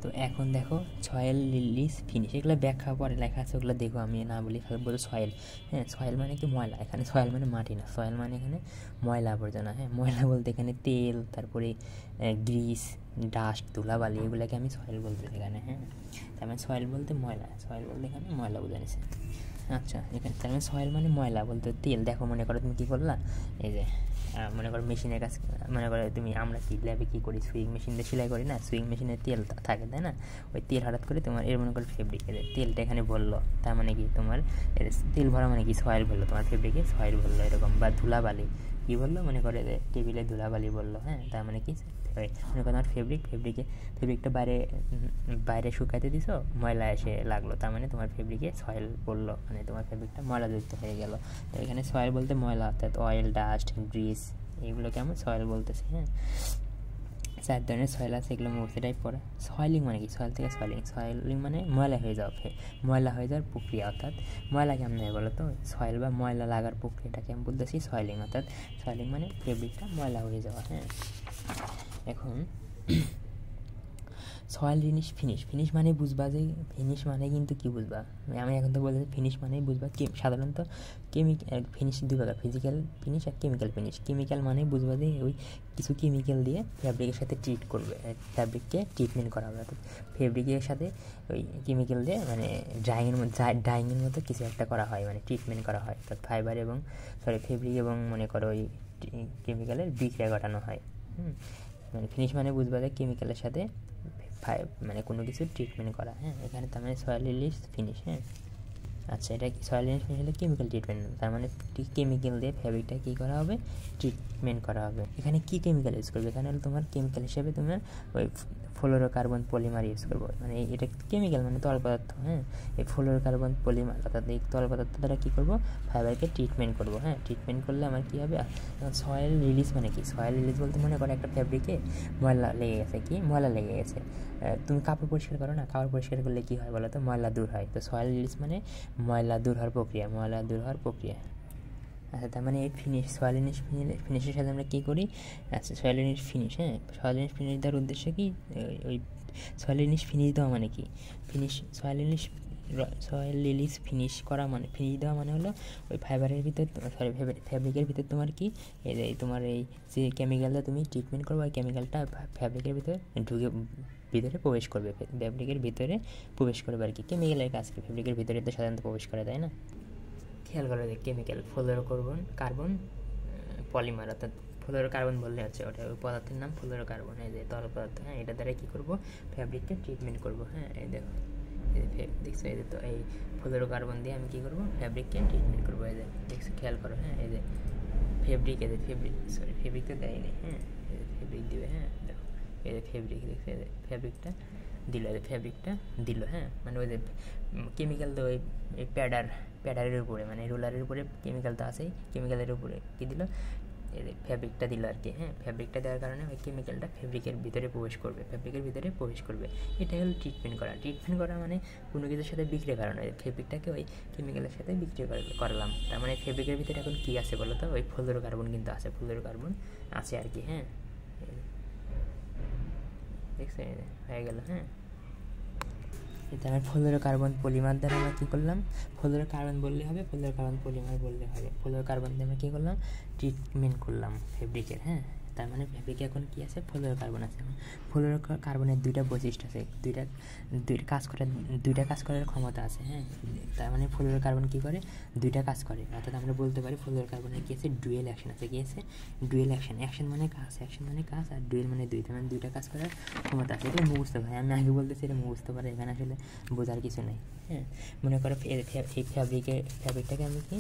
তো এখন দেখো সয়েল রিলিজ ফিনিশ, এগুলো ব্যাখ্যা পরে লেখা আছে, ওগুলো দেখো, আমি না বলি, খালি বলো সয়েল। হ্যাঁ, সয়েল মানে কি ময়লা, এখানে সয়েল মানে মাটি না, সয়েল মানে এখানে ময়লা আবর্জনা। হ্যাঁ, ময়লা বলতে এখানে তেল, তারপরে গ্রিস, ডাস্ট, ধুলাবালি, এগুলোকে আমি সয়েল বলতেছি এখানে। হ্যাঁ, তার মানে সয়েল বলতে ময়লা, সয়েল বলতে এখানে ময়লা বোঝাচ্ছে। আচ্ছা, এখানে তার মানে সয়েল মানে ময়লা বলতে তেল। দেখো মনে করো তুমি কী করলা, এই যে মনে করো মেশিনের কাছে, মনে করো তুমি, আমরা কি ল্যাবে কী করি, সুইং মেশিন দিয়ে সেলাই করি না, সুইং মেশিনে তেল থাকে তাই না, ওই তেল হঠাৎ করে তোমার এর মনে করো ফেব্রিকের তেলটা এখানে ভরলো, তার মানে কি তোমার তেল ভরা মানে কি সয়েল ভরলো, তোমার ফেব্রিকে সয়েল ভরলো এরকম। বা ধুলাবালি কী বললো, মনে করে টেবিলে ধুলাবালি বললো। হ্যাঁ, তার মানে কি মনে করো তোমার ফেব্রিকটা বাইরে শুকাতে দিছো, ময়লা এসে লাগলো, তার মানে তোমার ফেব্রিকে সয়েল পড়লো, মানে তোমার ফেব্রিকটা ময়লাযুক্ত হয়ে গেল। তো এখানে সয়েল বলতে ময়লা, অর্থাৎ অয়েল, ডাস্ট, গ্রিস, এইগুলোকে আমরা সয়েল বলতেছি। হ্যাঁ, 4 ধরনের সয়েল আছে, এগুলো মূর্তি টাইপ পড়া। সয়েলিং মানে কি, সয়েল থেকে সয়েলিং মানে ময়লা হয়ে যাওয়া, ময়লা হয়ে যাওয়ার প্রক্রিয়া। অর্থাৎ ময়লা কেমন হয় বলো তো, সয়েল বা ময়লা লাগার প্রক্রিয়াটাকে আমি বলতেছি সয়েলিং। অর্থাৎ সয়েলিং মানে ফেব্রিকটা ময়লা হয়ে যাওয়া। হ্যাঁ, এখন সয়েল ফিনিশ মানে বুঝবা যে ফিনিশ মানে কিন্তু কী বুঝবা, আমি এখন তো বলতে ফিনিশ মানেই বুঝবা সাধারণত ফিনিশ দুই প্রকার, ফিজিক্যাল ফিনিশ আর কেমিক্যাল ফিনিশ। কেমিক্যাল মানে বুঝবা যে ওই কিছু কেমিক্যাল দিয়ে ফ্যাব্রিকের সাথে ট্রিট করবে, ফ্যাব্রিককে ট্রিটমেন্ট করা হবে, অর্থাৎ ফেব্রিকের সাথে ওই কেমিক্যাল দিয়ে মানে ড্রাইংয়ের মতো কিছু একটা করা হয়, মানে ট্রিটমেন্ট করা হয়, অর্থাৎ ফাইবার এবং ফেব্রিক এবং মনে করো ওই কেমিক্যালের বিক্রিয়া ঘটানো হয়। মানে ফিনিশ মানে বুঝবা যে কেমিক্যালের সাথে মানে কোনো কিছু ট্রিটমেন্ট করা। হ্যাঁ, এখানে তার মানে সয়েল রিলিজ ফিনিশ। হ্যাঁ, আচ্ছা, এটা সয়েল রিলিজ ফিনিশ হলে কেমিক্যাল ট্রিটমেন্ট, তার মানে কেমিক্যাল দিয়ে ফ্যাব্রিকটা কী করা হবে, ট্রিটমেন্ট করা হবে। এখানে কী কেমিক্যাল ইউজ করবে, এখানে হলো তোমার কেমিক্যাল হিসেবে তোমার ওই ফ্লোরোকার্বন পলিমার ইউজ করবো, মানে এটা কেমিক্যাল মানে তরল পদার্থ। হ্যাঁ, এই ফ্লোরোকার্বন পলিমার, অর্থাৎ এই তরল পদার্থ দ্বারা কী করবো, ফাইবারকে ট্রিটমেন্ট করবো। হ্যাঁ, ট্রিটমেন্ট করলে আমার কী হবে, সয়েল রিলিজ মানে কি, সয়েল রিলিজ বলতে মনে করো একটা ফ্যাব্রিকে ময়লা লেগে গেছে, তুমি কাপড় পরিষ্কার করো না, কাপড় পরিষ্কার করলে কী হয় বলো তো, ময়লা দূর হয়। তো সয়েল রিলিজ মানে ময়লা দূর হওয়ার প্রক্রিয়া। আচ্ছা, তার মানে এই সয়েল ফিনিশের সাথে আমরা কী করি, আচ্ছা সয়েল ফিনিশ। হ্যাঁ, সয়েল ফিনিশ দেওয়ার উদ্দেশ্য কি, ওই সয়েল ফিনিশ দেওয়া মানে কি, সয়েল রিলিজ ফিনিশ করা মানে, ফিনিশ দেওয়া মানে হলো ওই ফাইবারের ভিতর, ফ্যাব্রিকের ভিতর তোমার কি তোমার এই যে কেমিক্যালটা তুমি ট্রিটমেন্ট করবে, ওই কেমিক্যালটা ফ্যাব্রিকের ভিতরে প্রবেশ করবে, ফ্যাব্রিকের ভিতরে প্রবেশ করবে আর কি। কেমিক্যালের কাজ কি, ফ্যাব্রিকের ভিতরে তো সাধারণত প্রবেশ করে, তাই না। খেয়াল করা যায় কেমিক্যাল কার্বন পলিমার, অর্থাৎ ফ্লোরোকার্বন বললে হচ্ছে ওটা, ওই পদার্থের নাম ফ্লোরোকার্বন, এই যে তরল পদার্থ। হ্যাঁ, এটা দ্বারা কী করবো, ফ্যাব্রিককে ট্রিটমেন্ট করবো। হ্যাঁ, এই দেখো, দেখছো, এই যে তো এই ফ্লোরোকার্বন দিয়ে আমি কী করবো, ফ্যাব্রিককে ট্রিটমেন্ট করবো। এই যে দেখছো, খেয়াল করো। হ্যাঁ, এই যে ফেব্রিক তো দেয়নি। হ্যাঁ, ফেব্রিক দিবে। হ্যাঁ, দেখো, এই যে ফেব্রিক দেখছো, এই যে ফ্যাব্রিকটা দিল। হ্যাঁ, মানে ওই যে কেমিক্যাল তো ওই প্যাডারের উপরে, মানে রোলারের উপরে কেমিক্যাল তো আছেই, কেমিক্যালের উপরে কী দিল, এই ফ্যাব্রিকটা দিল আর কি। হ্যাঁ, ফ্যাব্রিকটা দেওয়ার কারণে ওই কেমিক্যালটা ফ্যাব্রিকের ভিতরে প্রবেশ করবে। এটাই হলো ট্রিটমেন্ট করা মানে কোনো কিছুর সাথে বিক্রিয়া করানো, ফ্যাব্রিকটাকে ওই কেমিক্যালের সাথে বিক্রি করলাম। তার মানে ফ্যাব্রিকের ভিতরে এখন কী আছে বলো তো, ওই ফ্লোরোকার্বন কিন্তু আছে, আর কি। হ্যাঁ, দেখছো, হয়ে গেল। হ্যাঁ, তারপরে ফ্লোরোকার্বন পলিমার দ্বারা আমরা কী করলাম, ফ্লোরোকার্বন বললে হবে, ফ্লোরোকার্বন পলিমার বললে হবে। ফ্লোরোকার্বন দিয়ে আমরা কী করলাম, ট্রিটমেন্ট করলাম ফেব্রিকের। হ্যাঁ, তার মানে ফেব্রিকে এখন কী আছে, ফ্লোরোকার্বন আছে। ফ্লোরোকার্বনের দুইটা বৈশিষ্ট্য আছে, দুইটা কাজ করার ক্ষমতা আছে। হ্যাঁ, তার মানে ফ্লোরোকার্বন কী করে, দুইটা কাজ করে, অর্থাৎ আমরা বলতে পারি ফ্লোরোকার্বনের কী আছে, ডুয়েল অ্যাকশন আছে। কী আছে, ডুয়েল অ্যাকশন মানে কাজ, আর ডুয়েল মানে তার মানে দুইটা কাজ করার ক্ষমতা আছে। এটা মুখস্থ ভাই, আমি আগে বলতেছি এটা মুখস্থ পারে, এখানে আসলে বোঝার কিছু নেই। হ্যাঁ, মনে করো এই ফ্যাব্রিকটাকে আমি কি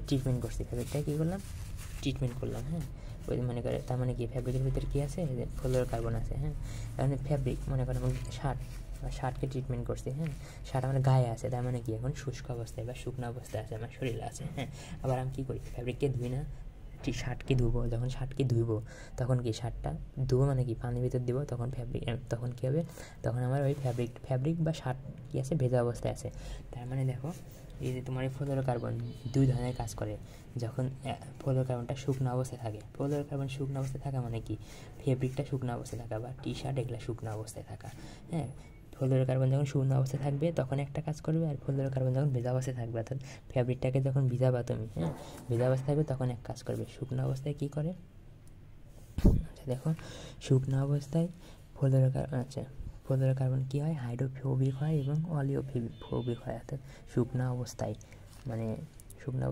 ট্রিটমেন্ট করছি, ফ্যাব্রিকটাকে কী করলাম, ট্রিটমেন্ট করলাম। হ্যাঁ, ওই মনে করে তার মানে কি, ফ্যাব্রিকের ভিতরে কী আছে, ফ্লোরোকার্বন আছে। হ্যাঁ, তার ফ্যাব্রিক মনে করো আমি শার্টকে ট্রিটমেন্ট করছি। হ্যাঁ, শার্ট আমার গায়ে আছে, তার মানে কি এখন শুষ্ক অবস্থায় বা শুকনো অবস্থায় আছে, আমার শরীরে আছে। হ্যাঁ, আবার আমি কী করি, ফ্যাব্রিককে ধুই না, শার্টকে ধুবো, যখন শার্টকে ধুইবো তখন কি শার্টটা ধুবো মানে কি পানির ভিতর দেবো, তখন ফ্যাব্রিক, তখন কী হবে, তখন আমার ওই ফ্যাব্রিক বা শার্ট কী আছে, ভেজা অবস্থায় আছে। তার মানে দেখো এই যে তোমার এই ফ্লোরোকার্বন দুই ধরনের কাজ করে। যখন ফ্লোরোকার্বনটা শুকনো অবস্থায় থাকে, ফ্লোরোকার্বন শুকনো অবস্থায় থাকা মানে কি ফেব্রিকটা শুকনো অবস্থায় থাকা বা টি শার্ট এগুলো শুকনো অবস্থায় থাকা। হ্যাঁ, ফ্লোরোকার্বন যখন শুকনো অবস্থায় থাকবে তখন একটা কাজ করবে, আর ফ্লোরোকার্বন যখন ভেজা অবস্থায় থাকবে, অর্থাৎ ফ্যাব্রিকটাকে যখন ভিজাবা তুমি, হ্যাঁ ভেজা অবস্থায় থাকবে তখন এক কাজ করবে। শুকনো অবস্থায় কী করে, আচ্ছা দেখো শুকনো অবস্থায় ফ্লোরোকার্বন কী হয়, হাইড্রোফোবিক হয় এবং অলিওফোবিক হয়। অর্থাৎ শুকনো অবস্থায় মানে শুকনো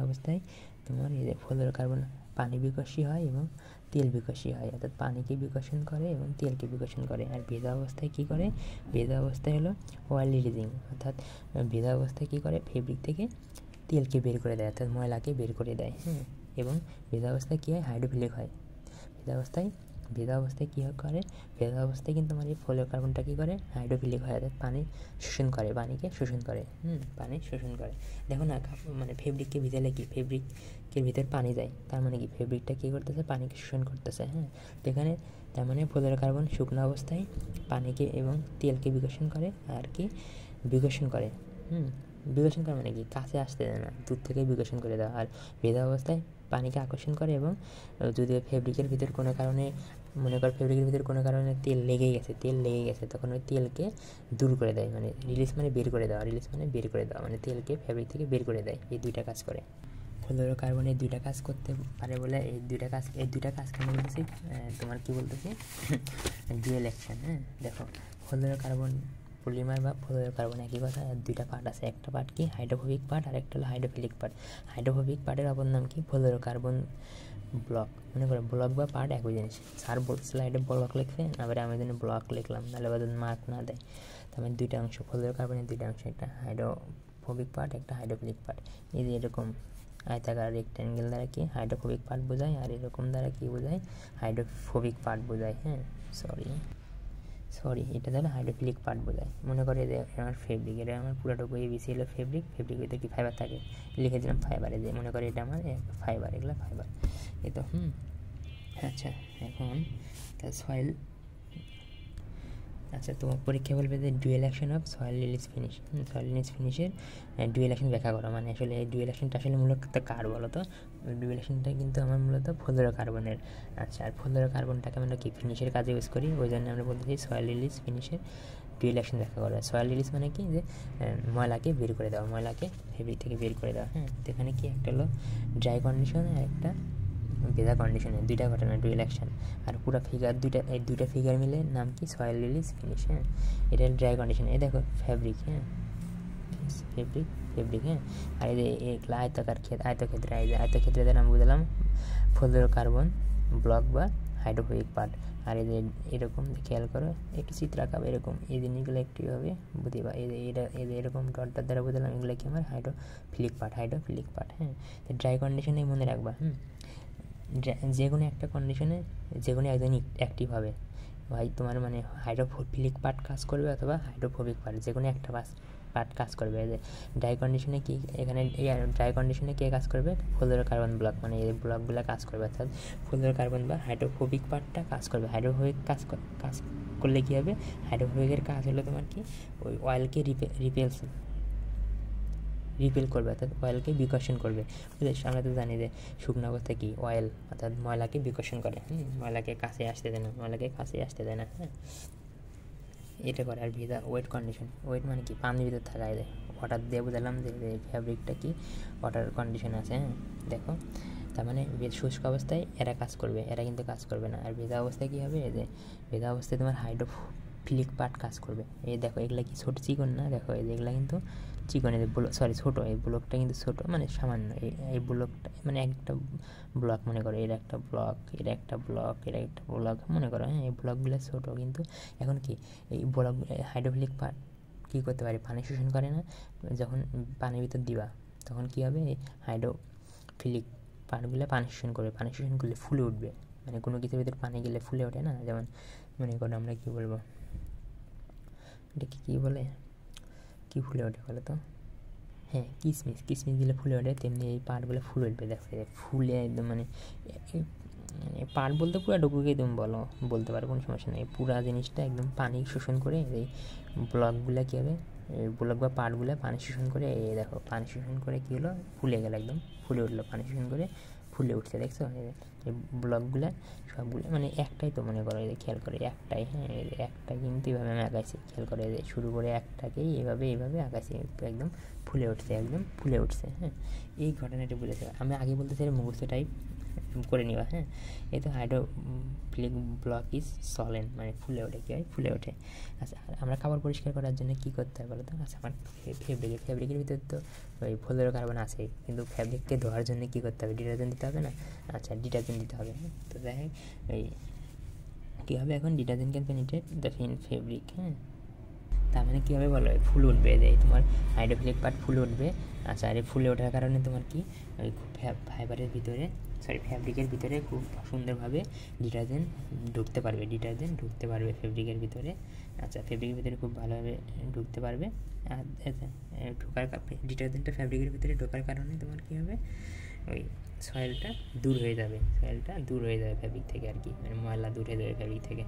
অবস্থায় তোমার এই যে ফ্লোরোকার্বন পানি বিকর্ষী হয় এবং তেল বিকর্ষী হয়, অর্থাৎ পানিকে বিকর্ষণ করে এবং তেলকে বিকর্ষণ করে। আর ভেজা অবস্থায় কী করে, ভেজা অবস্থায় হলো অয়েল রিলিজিং, অর্থাৎ ভেজা অবস্থায় কী করে ফেব্রিক থেকে তেলকে বের করে দেয়, অর্থাৎ ময়লাকে বের করে দেয়। হ্যাঁ, এবং ভেজা অবস্থায় কী হয়, হাইড্রোফিলিক হয়। ভেজা অবস্থায় কী করে, ভেজা অবস্থায় কিন্তু আমার এই ফ্লোরোকার্বনটা কী করে, হাইড্রোফিলিক হয়, অর্থাৎ পানি শোষণ করে, পানিকে শোষণ করে। পানি শোষণ করে। দেখো না মানে ফেব্রিককে ভিজালে কি ফেব্রিকের ভিতর পানি যায়, তার মানে কি ফেব্রিকটা কী করতেছে, পানিকে শোষণ করতেছে। হ্যাঁ, তো এখানে তার মানে ফ্লোরোকার্বন শুকনো অবস্থায় পানিকে এবং তেলকে বিকর্ষণ করে, আর কি বিকর্ষণ করে। বিকর্ষণ করে মানে কি কাছে আসতে দেয় না, দূর থেকে বিকর্ষণ করে দেওয়া। আর ভেজা অবস্থায় পানিকে আকর্ষণ করে, এবং যদি ফেব্রিকের ভিতর কোনো কারণে মনে কর ফেব্রিকের ভিতর কোনো কারণে তেল লেগে গেছে তখন ওই তেলকে দূর করে দেয়, মানে রিলিজ মানে বের করে দেওয়া, মানে তেলকে ফেব্রিক থেকে বের করে দেয়। এই দুইটা কাজ করে ফ্লোরোকার্বন, এই দুইটা কাজ করতে পারে বলে এই দুইটা কাজ কেন বলতেছি, তোমার কি বলতেছি ডুয়েল অ্যাকশন। হ্যাঁ, দেখো ফ্লোরোকার্বন পলিমার বা ফ্লোরোকার্বন একই কথা, আর দুইটা পার্ট আছে, একটা পার্ট কি হাইড্রোফোবিক পার্ট, আর একটা হলো হাইড্রোফিলিক পার্ট। হাইড্রোফোবিক পার্টের অপর নাম কি ফ্লোরোকার্বন ব্লক। মনে করো ব্লক বা পার্ট একই জিনিস, স্যার স্লাইডে ব্লক লিখছে, আবার আমি জন্য ব্লক লিখলাম, নাহলে বা মার্ক না দেয়। তার মানে দুইটা অংশ, ফ্লোরোকার্বনের দুইটা অংশ, একটা হাইড্রোফোবিক পার্ট, একটা হাইড্রোফিলিক পার্ট। এই যে এরকম আয়তাকার রেক্ট্যাঙ্গেল দ্বারা কি হাইড্রোফোবিক পার্ট বোঝায়, আর এরকম দ্বারা কি বোঝায়, হাইড্রোফোবিক পার্ট বোঝায়। হ্যাঁ, সরি এটা তাহলে হাইড্রোফিলিক পার্ট বোঝায়। মনে করে যে আমার ফেব্রিক, এটা আমার পুরোটুকু এবিসি হলো ফেব্রিক ভিতরে কি ফাইবার থাকে, লিখে দিলাম ফাইবারে, যে মনে করে এটা আমার ফাইবার, এগুলো ফাইবার। এই তো আচ্ছা এখন সয়েল, আচ্ছা তোমার পরীক্ষা বলবে যে dual action of soil release finish. Soil release ফিনিশের ডুয়েল অ্যাকশন ব্যাখ্যা করা, মানে আসলে এই ডুয়েল অ্যাকশনটা আসলে মূলত কার বলো তো, ডুয়েল অ্যাকশনটা কিন্তু আমার মূলত ফ্লোরোকার্বনের। আচ্ছা, আর ফ্লোরোকার্বনটাকে আমরা কি ফিনিশের কাজে ইউজ করি, ওই জন্য আমরা বলতে চাই সয়েল রিলিজ ফিনিশের ডুয়েল অ্যাকশন ব্যাখ্যা করা। সয়েল রিলিজ মানে কি, যে ময়লাকে বের করে দেওয়া, ময়লাকে ফেব্রিক থেকে বের করে দেওয়া। হ্যাঁ, তো এখানে কি একটা হলো ড্রাই কন্ডিশন আর একটা ভেজা কন্ডিশনে, দুইটা ঘটনা ডুয়েল অ্যাকশন। আর পুরো ফিগার এই দুইটা ফিগার মিলে নাম কি সয়েল রিলিজ ফিনিশ। হ্যাঁ, এটা ড্রাই কন্ডিশন। এই দেখো ফ্যাব্রিক, হ্যাঁ ফেব্রিক। হ্যাঁ, আর এই যে এগুলো আয়তক্ষেত্রে দ্বারা আমি বুঝলাম ফ্লোরোকার্বন ব্লক বা হাইড্রোফোবিক পার্ট। আর এই যে এরকম খেয়াল করো, একটু চিত্র আঁকাবে এরকম, এই জিনিসগুলো একটুভাবে বুঝিবা। এই যে এরকম ডটটার দ্বারা বুঝলাম এগুলো কি আমার হাইড্রোফিলিক পার্ট। হ্যাঁ, তো ড্রাই কন্ডিশনে মনে রাখবা। যে কোনো একটা কন্ডিশনে যে কোনো একজনই অ্যাক্টিভ হবে, ভাই তোমার মানে হাইড্রোফিলিক পার্ট কাজ করবে অথবা হাইড্রোফোবিক পার্ট, যে কোনো একটা পার্ট কাজ করবে। যে ড্রাই কন্ডিশনে কি, এখানে ড্রাই কন্ডিশনে কে কাজ করবে, ফ্লোরোকার্বন ব্লক, মানে এই ব্লকগুলো কাজ করবে, অর্থাৎ ফ্লোরোকার্বন বা হাইড্রোফোবিক পার্টটা কাজ করবে। হাইড্রোফোবিক কাজ করলে কী হবে, হাইড্রোফোবিকের কাজ হলো তোমার কি ওই অয়েলকে রিপেল করবে, অর্থাৎ অয়েলকে বিকর্ষণ করবে। আমরা তো জানি যে শুকনো অবস্থায় কি অয়েল অর্থাৎ ময়লাকে বিকর্ষণ করে, ময়লাকে কাছে আসতে দেয় না। হ্যাঁ, এটা করে। আর ভেজা ওয়েট কন্ডিশন, ওয়েট মানে কি পানির ভিতর থাকা, যায় ওয়াটার দিয়ে বুঝলাম যে ফ্যাব্রিকটা কি ওয়াটার কন্ডিশনে আছে। হ্যাঁ, দেখো তার মানে শুষ্ক অবস্থায় এরা কাজ করবে, এরা কিন্তু কাজ করবে না। আর ভেজা অবস্থায় কী হবে, যে ভেজা অবস্থায় তোমার হাইড্রোফিলিক পার্ট কাজ করবে। এই দেখো এগুলা কি ছোটো চিকন না, দেখো এই যেগুলা কিন্তু চিকন, এই ছোটো, এই ব্লকটা কিন্তু ছোটো, মানে সামান্য। এই ব্লকটা মানে একটা ব্লক, মনে করো এর একটা ব্লক, মনে করো। হ্যাঁ, এই ব্লকগুলো ছোটো, কিন্তু এখন কি এই ব্লক হাইড্রোফিলিক পার্ট কী করতে পারে, পানি শোষণ করে না। যখন পানির ভিতর দিবা তখন কী হবে, এই হাইড্রোফিলিক পার্টগুলো পানি শোষণ করলে ফুলে উঠবে, মানে কোনো কিছুর ভিতরে পানি গেলে ফুলে ওঠে না। যেমন মনে করো আমরা কী বলবো, এটাকে কী বলে, কী ফুলে ওঠে বলো তো, হ্যাঁ, কিশমিশ দিলে ফুলে ওঠে, তেমনি এই পাটগুলো ফুলে উঠবে। দেখো ফুলে একদম মানে পাট বলতে পুরো ডুকুকেই তুমি বলতে পারো, কোনো সমস্যা নেই। পুরা জিনিসটা একদম পানি শোষণ করে এই ব্লকগুলো কী হবে, ব্লক বা পাটগুলো পানি শোষণ করে, এই দেখো পানি শোষণ করে কী হলো, ফুলে গেল, একদম ফুলে উঠলো, পানি শোষণ করে ফুলে উঠছে, দেখছো? এই ব্লকগুলো সবগুলো মানে একটাই, তো মনে করো খেয়াল করে একটাই, হ্যাঁ একটাই কিন্তু এভাবে আমি আঁকাইছি, খেয়াল করে শুরু করে একটাকেই এভাবে আঁকাইছি, একদম ফুলে উঠছে, একদম ফুলে উঠছে। হ্যাঁ, এই ঘটনাটা বুঝেছে। আমি আগে বলতেছি মুখস্থ টাইপ করে নিবা। হ্যাঁ, এই তো হাইড্রোফিলিক ব্লক ইজ সলেন, মানে ফুলে ওঠে, কী হয়, ফুলে ওঠে। আচ্ছা, আমরা কাপড় পরিষ্কার করার জন্য কী করতে হবে বলো তো? আচ্ছা, আমার ফেব্রিকের ভিতরে তো ওই ফ্লোরোকার্বন আছে, কিন্তু ফ্যাব্রিককে ধোয়ার জন্য কী করতে হবে, ডিটারজেন্ট দিতে হবে না? আচ্ছা, ডিটারজেন্ট দিতে হবে। তো দেখ এই কী হবে এখন, detergent can penetrate the fabric. হ্যাঁ, তার মানে কী হবে বলো, ফুল উঠবে, তোমার হাইড্রোফিলিক পার্ট ফুল উঠবে। আচ্ছা, আর এই ফুলে ওঠার কারণে তোমার কি ওই ফাইবারের ভিতরে, ফ্যাব্রিকের ভিতরে খুব সুন্দরভাবে ডিটারজেন্ট ঢুকতে পারবে ফেব্রিকের ভিতরে। আচ্ছা, ফেব্রিকের ভিতরে খুব ভালোভাবে ঢুকতে পারবে। আর ডিটারজেন্টটা ফ্যাব্রিকের ভিতরে ঢোকার কারণে তোমার কী হবে, ওই সয়েলটা দূর হয়ে যাবে ফ্যাব্রিক থেকে আর কি, মানে ময়লা দূর হয়ে যাবে ফ্যাব্রিক থেকে।